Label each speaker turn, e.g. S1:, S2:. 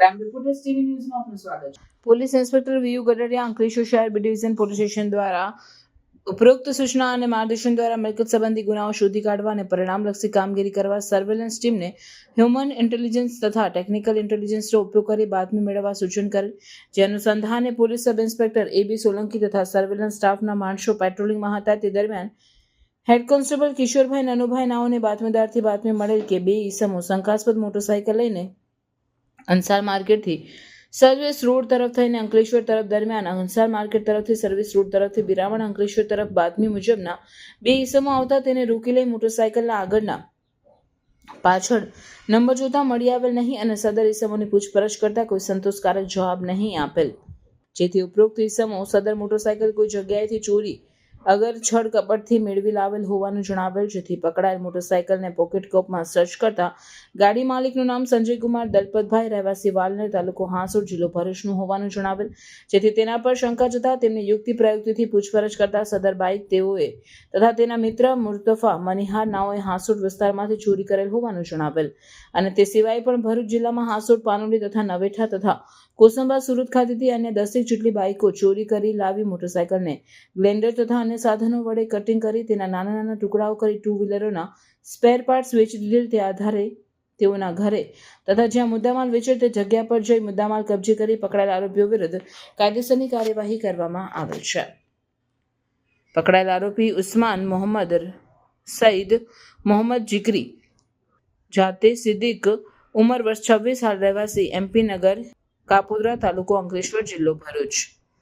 S1: Crime reporters TV ન્યૂઝમાં આપનું સ્વાગત છે. પોલીસ ઇન્સ્પેક્ટર વીયુ ગડરિયા અંકલેશ્વર શહેર બી ડિવિઝન પોલીસ સ્ટેશન દ્વારા ઉપરોક્ત સૂચના અને માર્ગદર્શન દ્વારા મિલકત સંબંધી ગુનાઓ શોધી કાઢવા અને પરિણામલક્ષી કામગીરી કરવા સર્વેલન્સ ટીમને હ્યુમન ઇન્ટેલિજન્સ તથા ટેકનિકલ ઇન્ટેલિજન્સનો ઉપયોગ કરી બાતમી મેળવવા સૂચન કરેલ. જે અનુસંધાને police sub inspector AB Solanki તથા સર્વેલન્સ સ્ટાફના માણસો પેટ્રોલિંગમાં હતા. તે દરમિયાન હેડ કોન્સ્ટેબલ કિશોરભાઈ નનુભાઈ નાઓને બાતમીદારથી બાતમી મળેલ કે બે ઈસમો શંકાસ્પદ મોટરસાયકલ લઈને અંસાર માર્કેટથી સર્વિસ રોડ તરફ થઈને અંકલેશ્વર તરફ દરમિયાન અંસાર માર્કેટ તરફથી સર્વિસ રોડ તરફથી બિરામણ અંકલેશ્વર તરફ બાતમી મુજબના બે ઈસમો આવતા તેને રોકી લઈ મોટરસાયકલના આગળના પાછળ નંબર જોતા મળી આવેલ નહીં અને સદર ઈસમોની પૂછપરછ કરતા કોઈ સંતોષકારક જવાબ નહીં આપેલ. જેથી ઉપરોક્ત ઈસમો સદર મોટરસાયકલ કોઈ જગ્યાએથી ચોરી અગર છળ કપટથી મેળવી લાવેલ હોવાનું જણાવેલ. જેથી પકડાયેલ મોટરસાયકલને પોકેટ કોપમાં સર્ચ કરતા ગાડી માલિકનું નામ સંજયકુમાર દલપતભાઈ રહેવાસી વાલનેર તાલુકો હાંસોડ જિલ્લો ભરૂચનું હોવાનું જણાવેલ. જેથી તેના પર શંકા જતા તેમની યુક્તિ પ્રયુક્તિથી પૂછપરછ કરતા સદર બાઇક તેઓએ તથા તેના મિત્ર મુર્તફા મનિહાર નાઓએ હાંસોડ વિસ્તારમાંથી ચોરી કરેલ હોવાનું જણાવેલ. અને તે સિવાય પણ ભરૂચ જિલ્લામાં હાંસોડ પાનોલી તથા નવેઠા તથા કોસંબા સુરત ખાતેથી અન્ય 10 જેટલી બાઇકો ચોરી કરી લાવી મોટરસાયકલને ગ્લેન્ડર તથા અન્ય સાધનો વડે કટિંગ કરી તેના નાના નાના ટુકડાઓ કરી ટુ વ્હીલરોના સ્પેર પાર્ટ્સ વેચી દીધેલ. તે આધારે તેઓના ઘરે તથા જ્યાં મુદ્દામાલ વેચેલ તે જગ્યા પર જઈ મુદ્દામાલ કબજે કરી પકડાયેલ આરોપીઓ વિરુદ્ધ કાયદેસરની કાર્યવાહી કરવામાં આવેલ છે. પકડાયેલ આરોપી ઉસ્માન મોહમ્મદ સઈદ મોહમ્મદ જીકરી જાતે સિદ્દીક ઉંમર વર્ષ 26 હાલ રહેવાસી MP નગર કાપોદ્રા તાલુકો અંકલેશ્વર જિલ્લો ભરૂચ.